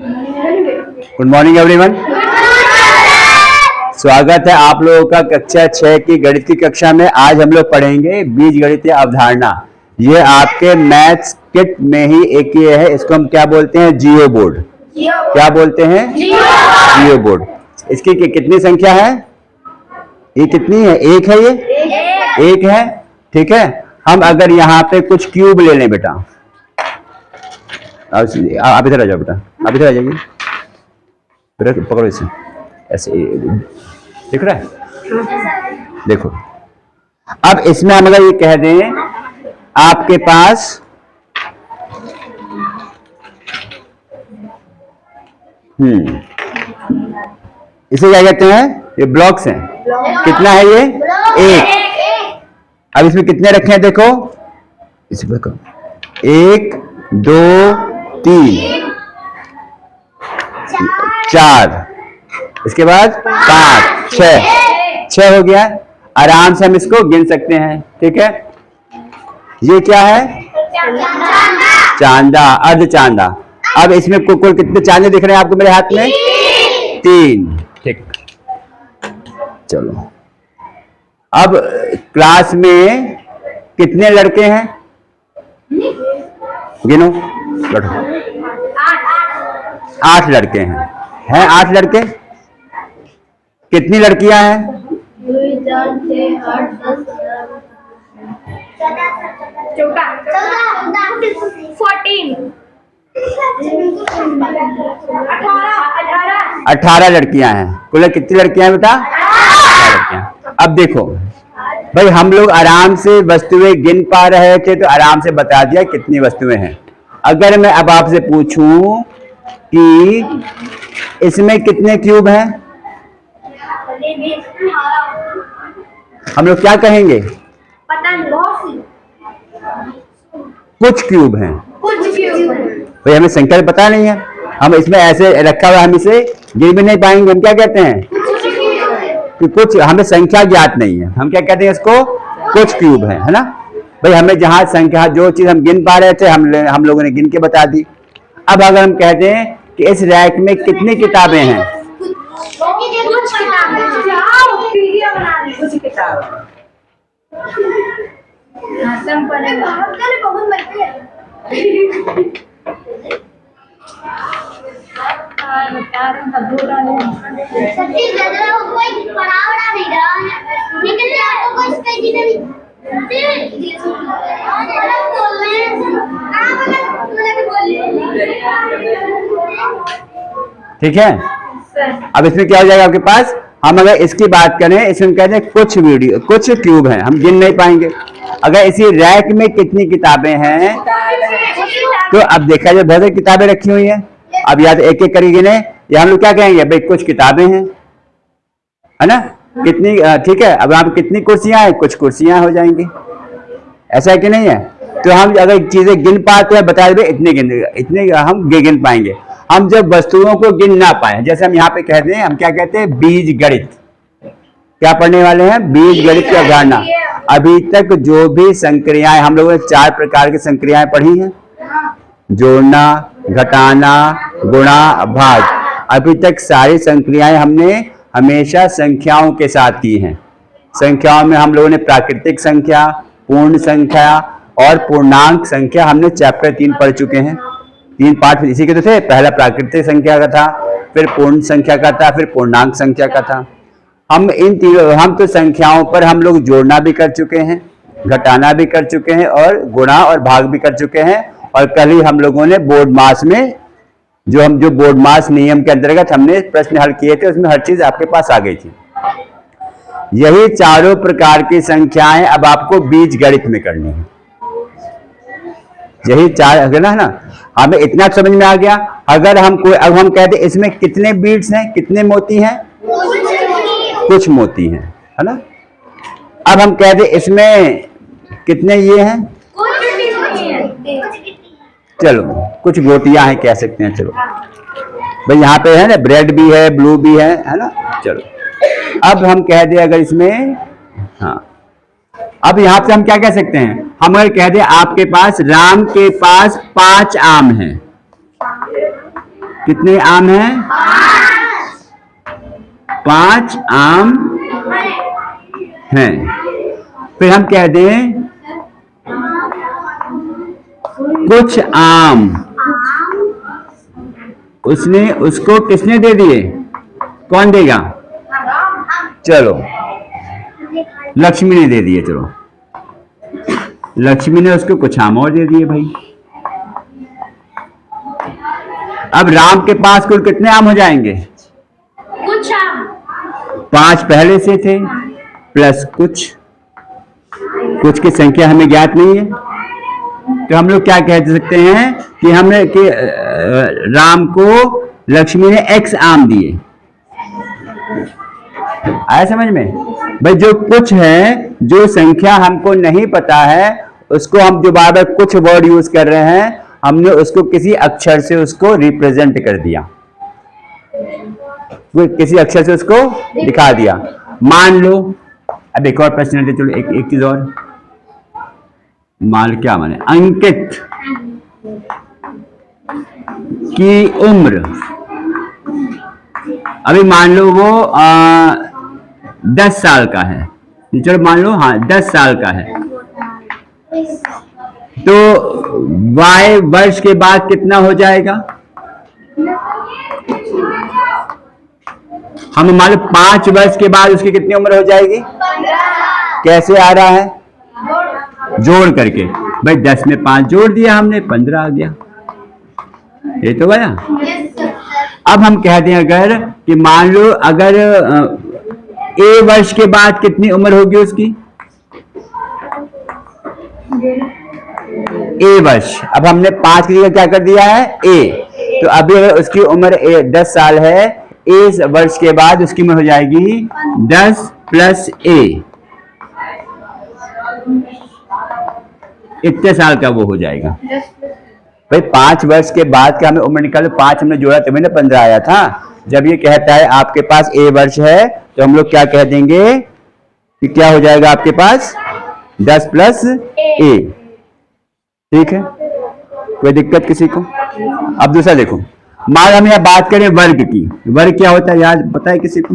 Good morning everyone. स्वागत है आप लोगों का कक्षा 6 की गणित की कक्षा में। आज हम लोग पढ़ेंगे बीजगणितीय अवधारणा। ये आपके मैथ्स किट में ही एक ये है, इसको हम क्या बोलते हैं? जियो बोर्ड। क्या बोलते हैं? जियो बोर्ड। इसकी कितनी संख्या है? ये कितनी है? एक है। ये एक है, ठीक है। हम अगर यहाँ पे कुछ क्यूब ले लें बेटा, आप इधर आ जाओ बेटा, आप इधर आ जाइए बेटा, पकड़ो इसे ऐसे, दिख रहा है? देखो, अब इसमें हम अगर ये कह दें आपके पास इसे क्या कहते हैं? ये ब्लॉक्स हैं। कितना है ये? एक। अब इसमें कितने रखे हैं देखो, इसमें 1 2 3 4, इसके बाद 5 6 हो गया। आराम से हम इसको गिन सकते हैं, ठीक है। ये क्या है? चांदा, अर्ध चांदा। अब इसमें कुल कितने चांदे दिख रहे हैं आपको मेरे हाथ में? 3, ठीक। चलो, अब क्लास में कितने लड़के हैं? गिनो, बैठो। 8 लड़के हैं। 8 लड़के। कितनी लड़कियां हैं? 2 4 6 8 10 18 लड़कियां हैं। कुल कितनी लड़कियां हैं बेटा? 18 लड़कियां। अब देखो भाई, हम लोग आराम से वस्तुएं गिन पा रहे थे तो आराम से बता दिया कितनी वस्तुएं हैं। अगर मैं अब आपसे पूछूं कि इसमें कितने क्यूब हैं, हम लोग क्या कहेंगे? पता नहीं, कुछ क्यूब हैं। भाई हमें संख्या पता नहीं है, हम इसमें ऐसे रखा हुआ, हम इसे गिन भी नहीं पाएंगे। हम क्या कहते हैं कि कुछ, हमें संख्या ज्ञात नहीं है, हम क्या कहते हैं इसको? कुछ क्यूब है ना। भाई हमें जहां संख्या, जो चीज हम गिन पा रहे थे हम लोगों ने गिन के बता दी। अब अगर हम कहते हैं कि इस रैक में कितनी किताबें हैं, ठीक है। अब इसमें क्या हो जाएगा आपके पास? हम अगर इसकी बात करें, इसमें कहते हैं कुछ क्यूब हैं, हम गिन नहीं पाएंगे। अगर इसी रैक में कितनी किताबें हैं, तो अब देखा जाए बहुत सारी किताबें रखी हुई हैं। अब या तो एक एक करके गिने, या हम लोग क्या कहेंगे? भाई कुछ किताबें हैं, है ना। कितनी, ठीक है। अब आप कितनी कुर्सियां हैं? कुछ कुर्सियां हो जाएंगी। ऐसा है कि नहीं है? तो हम अगर चीजें गिन पाते हैं, बता दें इतने हम गिन पाएंगे। हम जब वस्तुओं को गिन ना पाए, जैसे हम यहाँ पे कहते हैं, हम क्या कहते हैं? बीज गणित। क्या पढ़ने वाले हैं? बीज गणित की अवधारणा। अभी तक जो भी संक्रियाएं, हम लोगों ने 4 प्रकार की संक्रियाएं पढ़ी हैं, जोड़ना, घटाना, गुणा, भाग। अभी तक सारी संक्रियाएं हमने हमेशा संख्याओं के साथ की हैं। संख्याओं में हम लोगों ने प्राकृतिक संख्या, पूर्ण संख्या और पूर्णांक संख्या, हमने चैप्टर 3 पढ़ चुके हैं। 3 पार्ट इसी के तो थे। पहला प्राकृतिक संख्या का था, फिर पूर्ण संख्या का था, फिर पूर्णांक संख्या का था। हम तो संख्याओं पर हम लोग जोड़ना भी कर चुके हैं, घटाना भी कर चुके हैं और गुणा और भाग भी कर चुके हैं। और कल ही हम लोगों ने बोर्ड मास में जो बोर्ड मास नियम के अंतर्गत हमने प्रश्न हल किए थे, उसमें हर चीज आपके पास आ गई थी। यही चारों प्रकार की संख्याएं अब आपको बीज गणित में करनी है। यही 4 है ना। हमें इतना समझ में आ गया। अगर अब हम कहते हैं इसमें कितने बीड्स हैं, कितने मोती हैं? कुछ मोती हैं, है ना। अब हम कहते हैं इसमें कितने ये हैं? चलो कुछ गोटियां हैं कह सकते हैं। चलो भाई यहाँ पे है ना, ब्रेड भी है, ब्लू भी है ना। चलो अब हम कह दें अगर इसमें, हाँ, अब यहाँ पे हम क्या कह सकते हैं? हम अगर कह दें आपके पास, राम के पास 5 आम हैं, कितने आम हैं? 5 आम हैं। फिर हम कह दें कुछ आम उसको किसने दे दिए? कौन देगा? चलो लक्ष्मी ने दे दिए। चलो लक्ष्मी ने उसको कुछ आम और दे दिए भाई। अब राम के पास कुल कितने आम हो जाएंगे? कुछ आम। 5 पहले से थे प्लस कुछ की संख्या हमें ज्ञात नहीं है, तो हम लोग क्या कह सकते हैं कि राम को लक्ष्मी ने x आम दिए। आया समझ में? भाई जो कुछ है, जो संख्या हमको नहीं पता है, उसको हम जो बार बार कुछ वर्ड यूज कर रहे हैं, हमने उसको किसी अक्षर से उसको रिप्रेजेंट कर दिया, किसी अक्षर से उसको दिखा दिया। मान लो, अब एक और प्रश्न लेते, चलो एक चीज और मान, क्या माने, अंकित की उम्र, अभी मान लो वो 10 साल का है, चलो मान लो हाँ 10 साल का है, तो y वर्ष के बाद कितना हो जाएगा? हम मान लो 5 वर्ष के बाद उसकी कितनी उम्र हो जाएगी? 15। कैसे आ रहा है? जोड़ करके। भाई 10 में 5 जोड़ दिया हमने, 15 आ गया। ये तो गया। अब हम कहते हैं अगर कि मान लो अगर a वर्ष के बाद कितनी उम्र होगी उसकी? a वर्ष। अब हमने 5 की जगह क्या कर दिया है? a। तो अभी अगर उसकी उम्र 10 साल है, a वर्ष के बाद उसकी उम्र हो जाएगी 10 प्लस a, इतने साल का वो हो जाएगा। भाई 5 वर्ष के बाद का हमें उम्र निकालो, 5 हमने जोड़ा तभी ना 15 आया था। जब ये कहता है आपके पास a वर्ष है, तो हम लोग क्या कह देंगे कि क्या हो जाएगा आपके पास? 10 प्लस a। ठीक है, कोई दिक्कत किसी को? अब दूसरा देखो, मान हम यहाँ बात करें वर्ग की। वर्ग क्या होता है याद पता है किसी को?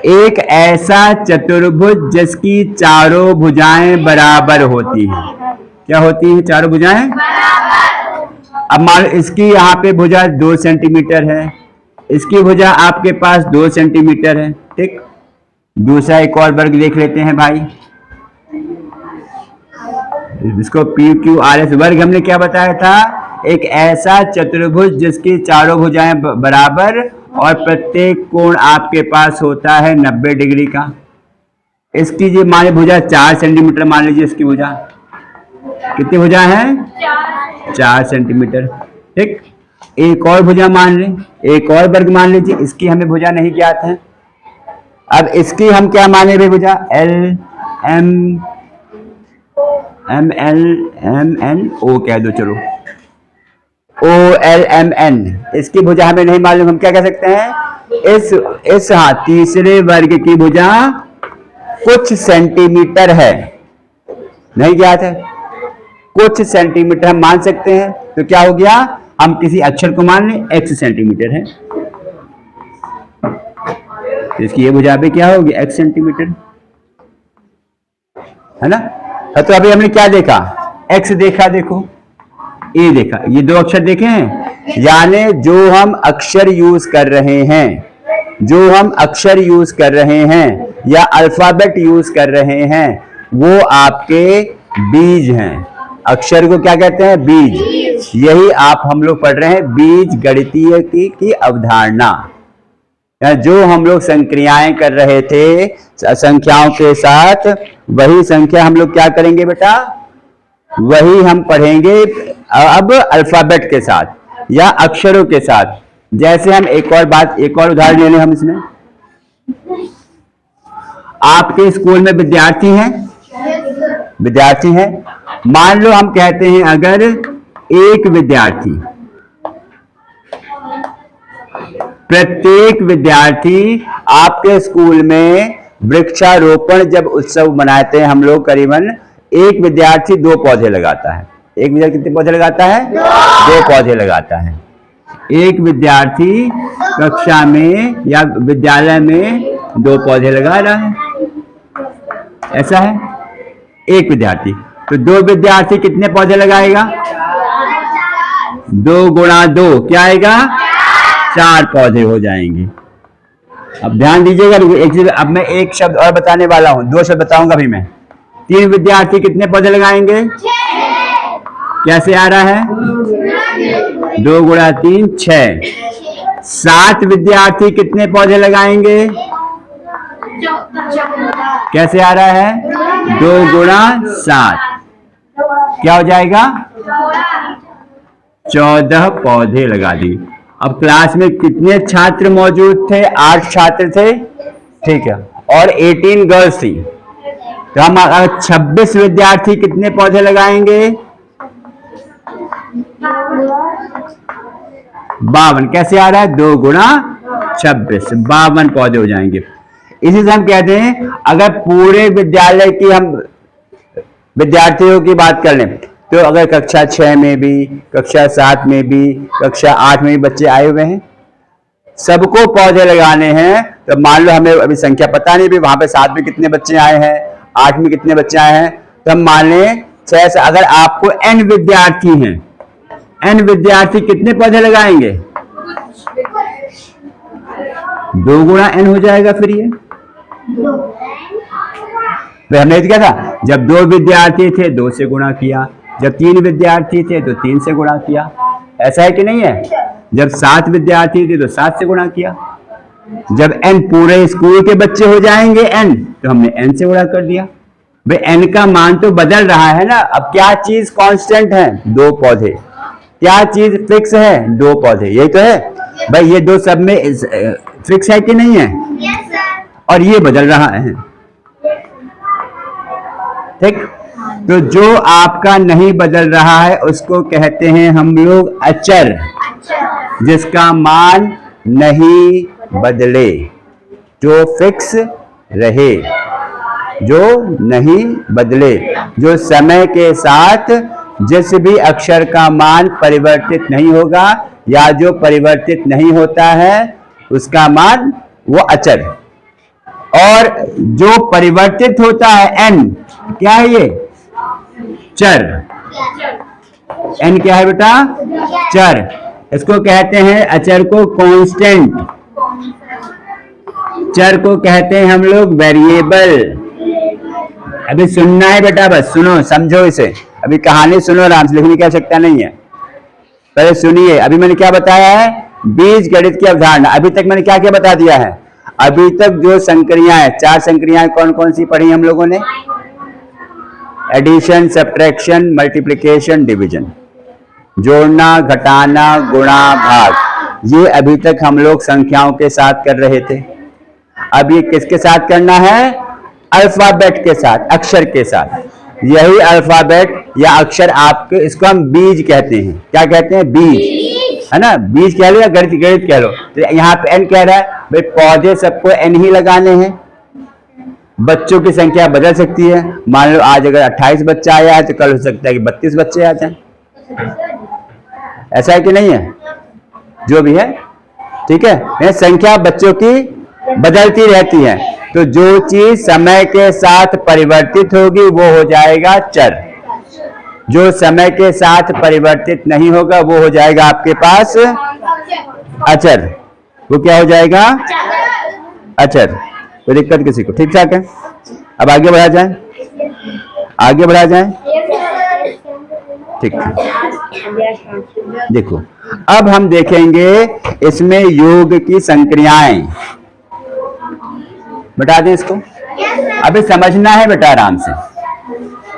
एक ऐसा चतुर्भुज जिसकी चारों भुजाएं बराबर होती हैं। क्या होती है? चारों भुजाएं बराबर। अब मान लो इसकी यहाँ पे भुजा 2 सेंटीमीटर है, इसकी भुजा आपके पास 2 सेंटीमीटर है। ठीक, दूसरा एक और वर्ग देख लेते हैं भाई, इसको PQRS वर्ग हमने क्या बताया था? एक ऐसा चतुर्भुज जिसकी चारों भुजाएं बराबर और प्रत्येक कोण आपके पास होता है 90 डिग्री का। इसकी जो मान भुजा 4 सेंटीमीटर मान लीजिए, इसकी भुजा कितनी भुजा है? 4 सेंटीमीटर। ठीक, एक और भुजा मान लें, एक और वर्ग मान लीजिए, इसकी हमें भुजा नहीं ज्ञात है। अब इसकी हम क्या माने भाई? भुजा LMNO कह दो, चलो OLMN, इसकी भुजा हमें नहीं मालूम, हम क्या कह सकते हैं? इस तीसरे वर्ग की भुजा कुछ सेंटीमीटर है, नहीं ज्ञात है, कुछ सेंटीमीटर हम मान सकते हैं। तो क्या हो गया? हम किसी अक्षर को मान लें, x सेंटीमीटर है, तो इसकी ये भुजा भी क्या होगी? x सेंटीमीटर, है ना? तो अभी हमने क्या देखा? x देखा, देखो a देखा, ये 2 अक्षर देखे हैं। यानी जो हम अक्षर यूज कर रहे हैं, या अल्फाबेट यूज कर रहे हैं, वो आपके बीज हैं। अक्षर को क्या कहते हैं? बीज। यही हम लोग पढ़ रहे हैं, बीज गणितीय की अवधारणा। जो हम लोग संक्रियाएं कर रहे थे संख्याओं के साथ, वही संख्या हम लोग क्या करेंगे बेटा? वही हम पढ़ेंगे अब अल्फाबेट के साथ या अक्षरों के साथ। जैसे हम एक और उदाहरण ले लें हम इसमें। आपके स्कूल में विद्यार्थी हैं, मान लो हम कहते हैं अगर एक विद्यार्थी, प्रत्येक विद्यार्थी आपके स्कूल में वृक्षारोपण जब उत्सव मनाते हैं हम लोग, करीबन एक विद्यार्थी 2 पौधे लगाता है। एक विद्यार्थी कितने पौधे लगाता है? 2 पौधे लगाता है। एक विद्यार्थी कक्षा में या विद्यालय में 2 पौधे लगा रहा है, ऐसा है। एक विद्यार्थी, तो 2 विद्यार्थी कितने पौधे लगाएगा? 2 गुणा 2 क्या आएगा? 4 पौधे हो जाएंगे। अब ध्यान दीजिएगा, एक चीज अब मैं एक शब्द और बताने वाला हूं, 2 शब्द बताऊंगा अभी मैं। 3 विद्यार्थी कितने पौधे लगाएंगे? कैसे आ रहा है? 2 गुणा 3 6। 7 विद्यार्थी कितने पौधे लगाएंगे? कैसे आ रहा है? 2 गुणा 7 क्या हो जाएगा? 14 पौधे लगा दिए। अब क्लास में कितने छात्र मौजूद थे? 8 छात्र थे, ठीक है, और 18 गर्ल्स थी। तो हम 26 विद्यार्थी कितने पौधे लगाएंगे? 52। कैसे आ रहा है? 2 गुणा 26 52 पौधे हो जाएंगे। इसी से हम कहते हैं, अगर पूरे विद्यालय की हम विद्यार्थियों की बात कर लें, तो अगर कक्षा 6 में भी, कक्षा 7 में भी, कक्षा 8 में भी बच्चे आए हुए हैं, सबको पौधे लगाने हैं, तो मान लो हमें अभी संख्या पता नहीं भी वहां पे 7 में कितने बच्चे आए हैं, 8 में कितने बच्चे आए हैं, तो हम मान लें 6 से। अगर आपको n विद्यार्थी हैं, n विद्यार्थी कितने पौधे लगाएंगे? 2 गुणा n हो जाएगा। फिर ये हमने क्या था, जब 2 विद्यार्थी थे 2 से गुणा किया, जब 3 विद्यार्थी थे तो 3 से गुणा किया, ऐसा है कि नहीं है? जब 7 विद्यार्थी थे तो 7 से गुणा किया। जब n पूरे स्कूल के बच्चे हो जाएंगे n, तो हमने n से गुणा कर दिया। भाई n का मान तो बदल रहा है ना। अब क्या चीज कांस्टेंट है? 2 पौधे। क्या चीज फिक्स है? 2 पौधे। यही तो है भाई, ये 2 सब में फिक्स है कि नहीं है? Yes, sir. और ये बदल रहा है, ठीक। तो जो आपका नहीं बदल रहा है उसको कहते हैं हम लोग अचर, जिसका मान नहीं बदले, जो फिक्स रहे, जो नहीं बदले, जो समय के साथ जिस भी अक्षर का मान परिवर्तित नहीं होगा या जो परिवर्तित नहीं होता है उसका मान वो अचर। और जो परिवर्तित होता है n, क्या है ये? चर। n क्या है बेटा? चर। इसको कहते हैं अचर को कांस्टेंट, चर को कहते हैं हम लोग वेरिएबल। अभी सुनना है बेटा, बस सुनो, समझो इसे। अभी कहानी सुनो आराम से, लिखने की आवश्यकता नहीं है, पहले सुनिए। अभी मैंने क्या बताया है? बीज गणित की अवधारणा। अभी तक मैंने क्या क्या बता दिया है? अभी तक जो संक्रियाएं, 4 संक्रियाएं कौन कौन सी पढ़ी हम लोगों ने? एडिशन, सब्ट्रैक्शन, मल्टीप्लिकेशन, डिवीजन, जोड़ना, घटाना, गुणा, भाग। ये अभी तक हम लोग संख्याओं के साथ कर रहे थे। अब ये किसके साथ करना है? अल्फाबेट के साथ, अक्षर के साथ। यही अल्फाबेट या अक्षर आपके, इसको हम बीज कहते हैं। क्या कहते हैं? बीज, है ना? बीज कह लो या गणित गणित कह लो। तो यहाँ पे n कह रहा है भाई पौधे सबको n ही लगाने हैं। बच्चों की संख्या बदल सकती है। मान लो आज अगर 28 बच्चा आया है तो कल हो सकता है कि 32 बच्चे आ जाएं। ऐसा है कि नहीं है? जो भी है, ठीक है। यह संख्या बच्चों की बदलती रहती है। तो जो चीज समय के साथ परिवर्तित होगी वो हो जाएगा चर, जो समय के साथ परिवर्तित नहीं होगा वो हो जाएगा आपके पास अचर। वो क्या हो जाएगा? अचर। कोई दिक्कत किसी को? ठीक ठाक है। अब आगे बढ़ा जाए, आगे बढ़ा जाए, ठीक। देखो अब हम देखेंगे इसमें योग की संक्रियाएं। बता दें इसको, अभी समझना है बेटा आराम से,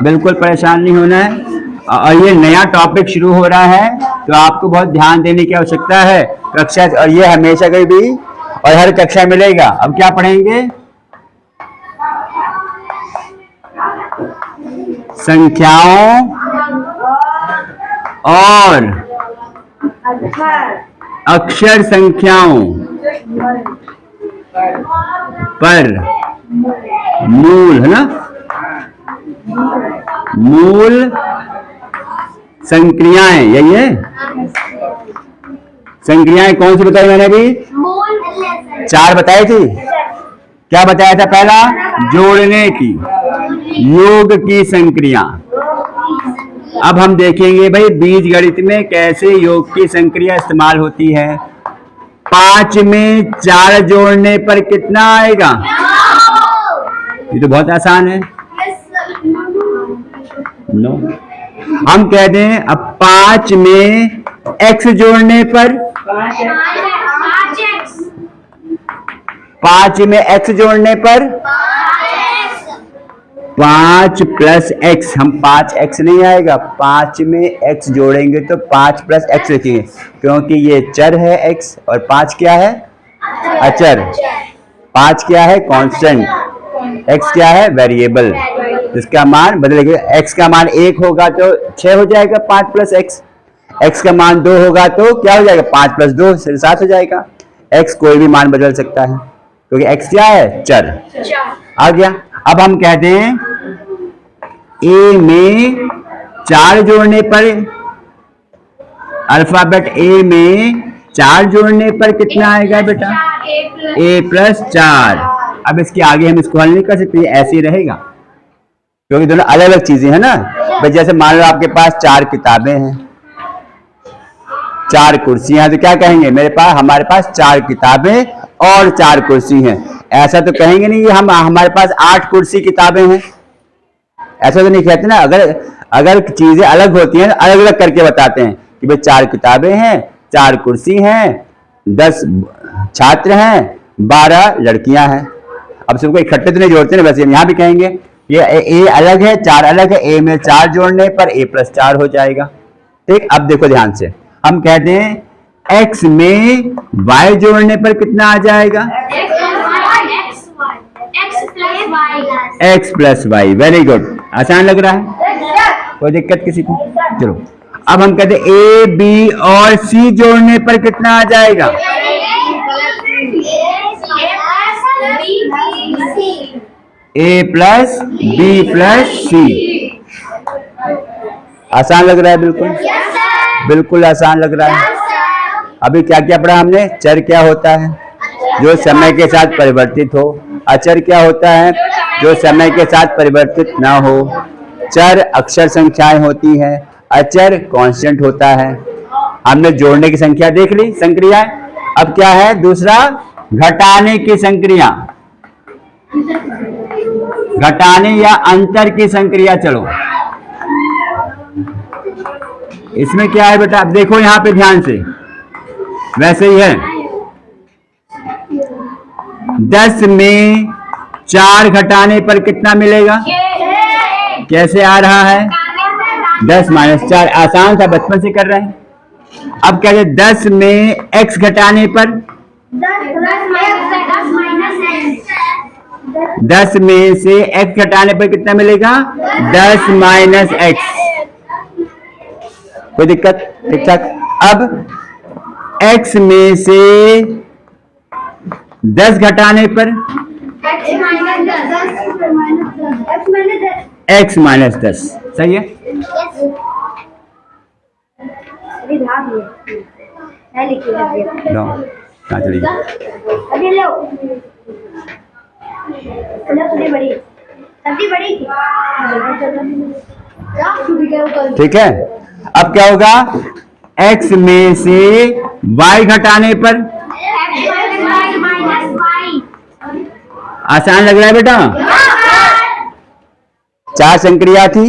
बिल्कुल परेशान नहीं होना है। और ये नया टॉपिक शुरू हो रहा है तो आपको बहुत ध्यान देने की आवश्यकता है। कक्षा, और ये हमेशा कभी भी और हर कक्षा मिलेगा। अब क्या पढ़ेंगे? संख्याओं और अक्षर संख्याओं पर मूल, है ना, मूल संक्रियाएं, यही है। संक्रियाएं कौन सी बताई मैंने अभी? मूल। 4 बताई थी। क्या बताया था? पहला जोड़ने की, योग की संक्रिया। अब हम देखेंगे भाई बीज गणित में कैसे योग की संक्रिया इस्तेमाल होती है। 5 में 4 जोड़ने पर कितना आएगा? ये तो बहुत आसान है। 9। हम कह दें अब 5 में x जोड़ने पर, 5 में x जोड़ने पर 5 प्लस x, हम 5x नहीं आएगा, 5 में x जोड़ेंगे तो 5 प्लस x लिखेंगे, क्योंकि ये चर है x और 5 क्या है? अचर। 5 क्या है? कांस्टेंट। x क्या है? वेरिएबल। इसका मान बदलेंगे, x का मान 1 होगा तो 6 हो जाएगा 5 प्लस x, x का मान 2 होगा तो क्या हो जाएगा? 5 प्लस 2 7 हो जाएगा। x कोई भी मान बदल सकता है क्योंकि x क्या है? चर। आ गया। अब हम कहते हैं a में 4 जोड़ने पर, अल्फाबेट a में 4 जोड़ने पर कितना आएगा बेटा? a plus 4। अब इसके आगे हम इसको हल नहीं कर सकते, ऐसे ही रहेगा क्योंकि दोनों अलग अलग चीजें हैं ना। भाई जैसे मान लो आपके पास 4 किताबें हैं, 4 कुर्सियां, तो क्या कहेंगे? हमारे पास 4 किताबें और 4 कुर्सी हैं। ऐसा तो कहेंगे नहीं कि हमारे पास 8 कुर्सी किताबें हैं, ऐसा तो नहीं कहते ना। अगर चीजें अलग होती हैं अलग अलग करके बताते हैं कि भाई 4 किताबें हैं, 4 कुर्सी हैं, 10 छात्र हैं, 12 लड़कियां हैं। अब सबको इकट्ठे तो नहीं जोड़ते ना, वैसे हम यहाँ भी कहेंगे ये a अलग है, 4 अलग है, a में 4 जोड़ने पर a प्लस 4 हो जाएगा। ठीक। अब देखो ध्यान से, हम कहते हैं x में y जोड़ने पर कितना आ जाएगा? x plus y. Very good, आसान लग रहा है, कोई दिक्कत किसी को? चलो अब हम कहते हैं a b और c जोड़ने पर कितना आ जाएगा? a plus b plus c। आसान लग रहा है? बिल्कुल बिल्कुल आसान लग रहा है। अभी क्या क्या पढ़ा हमने? चर क्या होता है? जो समय के साथ परिवर्तित हो। अचर क्या होता है? जो समय के साथ परिवर्तित ना हो। चर अक्षर संख्याएं होती हैं, अचर कांस्टेंट होता है। हमने जोड़ने की संख्या देख ली, संक्रिया। अब क्या है दूसरा? घटाने की संक्रिया, घटाने या अंतर की संक्रिया। चलो इसमें क्या है बेटा? अब देखो यहां पे ध्यान से, वैसे ही है। 10 में 4 घटाने पर कितना मिलेगा? कैसे आ रहा है? 10 माइनस 4। आसान था, बचपन से कर रहे हैं। अब क्या है? 10 में x घटाने पर, 10 में से x घटाने पर कितना मिलेगा? 10 माइनस x। कोई दिक्कत? ठीक ठाक। अब x में से 10 घटाने पर x माइनस 10। सही है? लो कहाँ चली गई? ठीक है। अब क्या होगा? x में से y घटाने पर, आसान लग रहा है बेटा? 4 संक्रिया थी,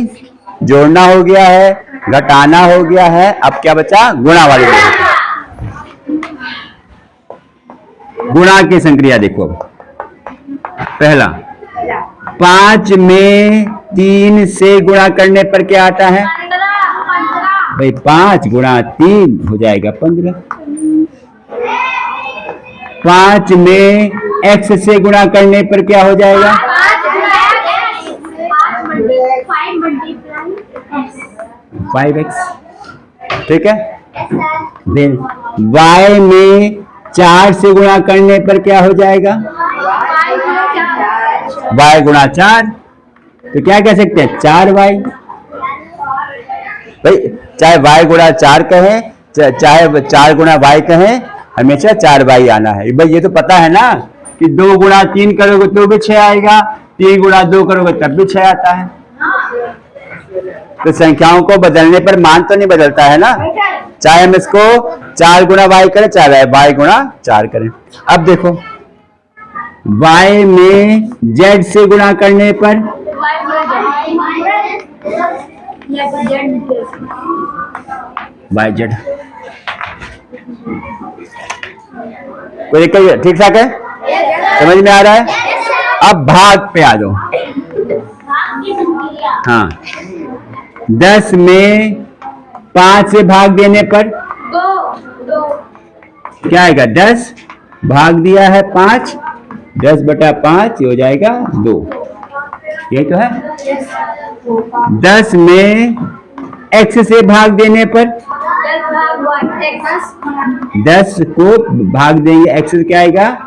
जोड़ना हो गया है, घटाना हो गया है, अब क्या बचा? गुणा वाली। गुणा की संक्रिया देखो। पहला 5 में 3 से गुणा करने पर क्या आता है? भाई 5 गुणा 3 हो जाएगा 15। 5 में x से गुणा करने पर क्या हो जाएगा? 5x। ठीक है। देन y में 4 से गुणा करने पर क्या हो जाएगा? y गुणा 4। तो क्या कह सकते हैं? 4y। भाई चाहे y गुणा 4 कहें, चाहे 4 गुणा y कहें, हमेशा 4y आना है। भाई ये तो पता है ना कि 2 गुणा 3 करोगे तो भी 6 आएगा, 3 गुणा 2 करोगे तब भी 6 आता है। तो संख्याओं को बदलने पर मान तो नहीं बदलता है ना, चाहे हम इसको 4 गुणा y करें, चाहे y गुणा 4 करें। अब देखो y में z से गुणा करने पर yz, कोई दिक्कत? ठीक ठाक है, समझ में आ रहा है? अब भाग पे आ जाओ। हाँ, 10 में 5 से भाग देने पर क्या आएगा? 10 भाग दिया है 5, 10 बटा 5 ये हो जाएगा 2। यही तो है। 10 में x से भाग देने पर 10 को भाग देंगे x से क्या आएगा?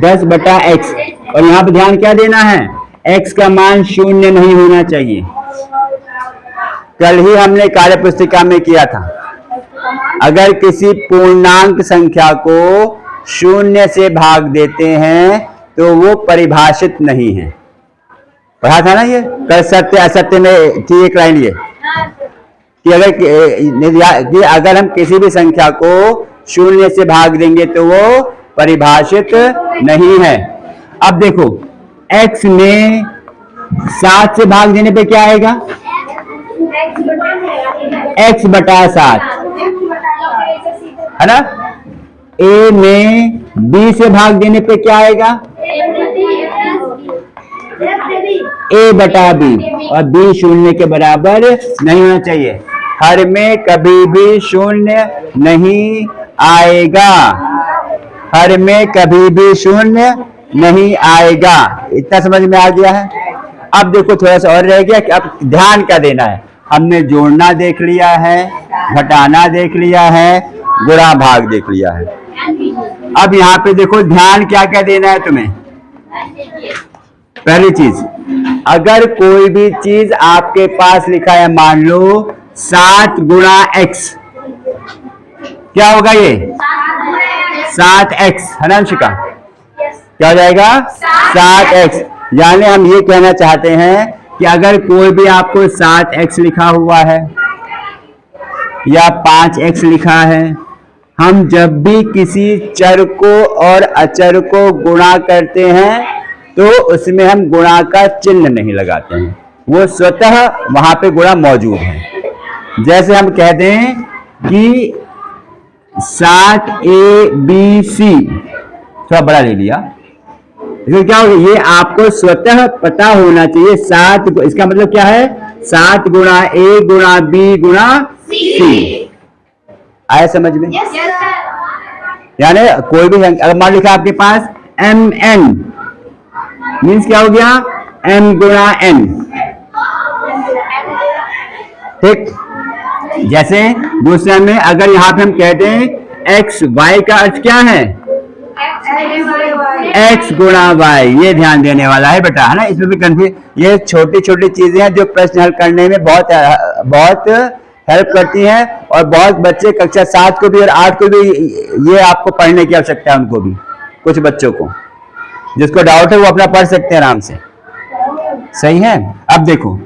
10 बटा x। और यहाँ पे ध्यान क्या देना है? x का मान 0 नहीं होना चाहिए। कल ही हमने कार्य पुस्तिका में किया था, अगर किसी पूर्णांक संख्या को 0 से भाग देते हैं तो वो परिभाषित नहीं है। पढ़ा था ना ये कल, सत्य असत्य में की एक लाइन ये कि अगर हम किसी भी संख्या को 0 से भाग देंगे तो वो परिभाषित नहीं है। अब देखो x में 7 से भाग देने पे क्या आएगा? x बटा 7 है ना। a में b से भाग देने पे क्या आएगा? a बटा b, और b 0 के बराबर नहीं होना चाहिए। हर में कभी भी 0 नहीं आएगा, हर में कभी भी 0 नहीं आएगा। इतना समझ में आ गया है? अब देखो थोड़ा सा और रह गया कि अब ध्यान क्या देना है। हमने जोड़ना देख लिया है, घटाना देख लिया है, गुणा भाग देख लिया है। अब यहाँ पे देखो ध्यान क्या क्या देना है तुम्हें। पहली चीज, अगर कोई भी चीज आपके पास लिखा है, मान लो 7 गुणा x, क्या होगा ये? 7x है ना अंशिका? क्या हो जाएगा? 7x। यानी हम ये कहना चाहते हैं कि अगर कोई भी आपको 7x लिखा हुआ है या 5x लिखा है, हम जब भी किसी चर को और अचर को गुणा करते हैं तो उसमें हम गुणा का चिन्ह नहीं लगाते हैं, वो स्वतः वहां पे गुणा मौजूद है। जैसे हम कहते हैं कि 7ABC, थोड़ा बड़ा ले लिया, इसमें क्या होगा? ये आपको स्वतः पता होना चाहिए। 7, इसका मतलब क्या है? 7 गुणा A गुणा B गुणा C। आया समझ में? यानी कोई भी अगर मान लिखा आपके पास MN, मीन्स क्या हो गया? M गुणा N। ठीक, जैसे दूसरे में अगर यहाँ पे हम कहते हैं x y का अर्थ क्या है? x गुणा y। ये ध्यान देने वाला है बेटा, है ना। इसमें भी कंफ्यूज, ये छोटी छोटी चीजें हैं जो प्रश्न हल करने में बहुत हेल्प करती हैं, और बहुत बच्चे कक्षा 7 को भी और 8 को भी ये आपको पढ़ने की आवश्यकता है। उनको भी, कुछ बच्चों को जिसको डाउट है वो अपना पढ़ सकते हैं आराम से। सही है। अब देखो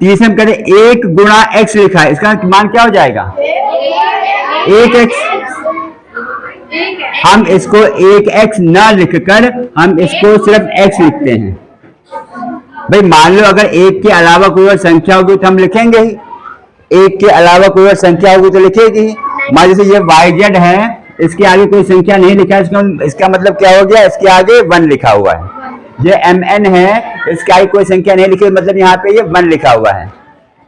तीसरे में कहते 1 गुणा x लिखा है, इसका मान क्या हो जाएगा? 1x। हम इसको 1x न लिखकर हम इसको सिर्फ x लिखते हैं। भाई मान लो अगर 1 के अलावा कोई और संख्या होगी तो हम लिखेंगे ही, 1 के अलावा कोई और संख्या होगी तो लिखेगी ही। मान जैसे ये yz है, इसके आगे कोई संख्या नहीं लिखा है, इसका मतलब क्या हो गया? इसके आगे 1 लिखा हुआ है। ये mn है, इसके आगे कोई संख्या नहीं लिखी, मतलब यहाँ पे ये 1 लिखा हुआ है।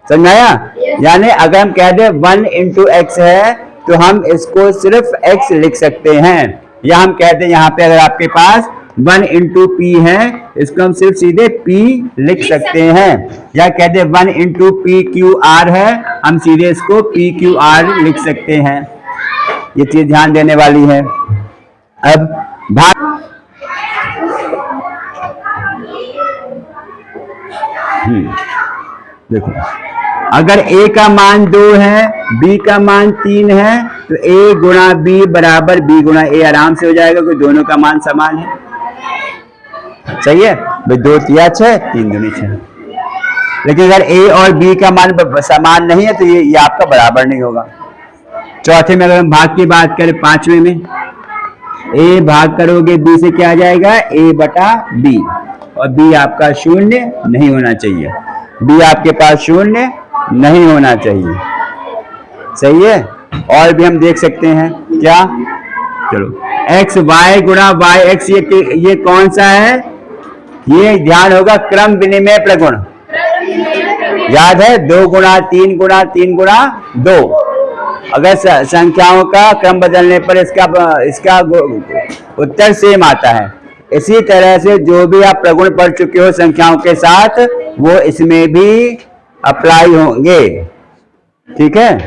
समझ आया? यानी अगर हम कह दें 1 into x है तो हम इसको सिर्फ x लिख सकते हैं, या हम कहते हैं यहाँ पे अगर आपके पास 1 into p है, इसको हम सिर्फ सीधे p लिख सकते हैं, या कहते हैं 1 into pqr है, हम सीधे इसको pqr लिख सकते हैं। ये चीज ध्यान देने वाली है। अब भाग देखो, अगर a का मान 2 है, b का मान 3 है, तो a गुणा b बराबर b गुणा a आराम से हो जाएगा, क्योंकि दोनों का मान समान है। सही है भाई, 2 तिया 6, 3 दूनी 6। लेकिन अगर a और b का मान समान नहीं है तो ये आपका बराबर नहीं होगा। चौथे में अगर हम भाग की बात करें, 5वें में a भाग करोगे b से, क्या आ जाएगा, a बटा b, और b आपका 0 नहीं होना चाहिए, b आपके पास 0 नहीं होना चाहिए। सही है। और भी हम देख सकते हैं क्या, चलो x y गुणा y x, ये कौन सा है, ये ध्यान होगा क्रम विनिमय प्रगुण, याद है, 2 गुणा 3 गुणा 3 गुणा 2। अगर संख्याओं का क्रम बदलने पर इसका उत्तर सेम आता है। इसी तरह से जो भी आप प्रगुण पढ़ चुके हो संख्याओं के साथ, वो इसमें भी अप्लाई होंगे। ठीक है,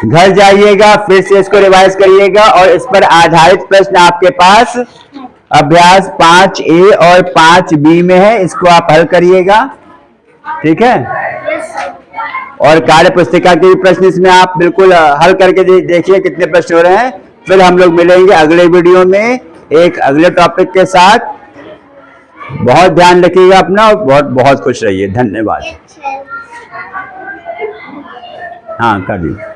घर जाइएगा, फिर से इसको रिवाइज करिएगा, और इस पर आधारित प्रश्न आपके पास अभ्यास 5A और 5B में है, इसको आप हल करिएगा। ठीक है, और कार्य पुस्तिका के भी प्रश्न इसमें आप बिल्कुल हल करके देखिए कितने प्रश्न हो रहे हैं। फिर हम लोग मिलेंगे अगले वीडियो में एक अगले टॉपिक के साथ। बहुत ध्यान रखिएगा अपना, और बहुत बहुत खुश रहिए। धन्यवाद। हाँ, कर दीजिए।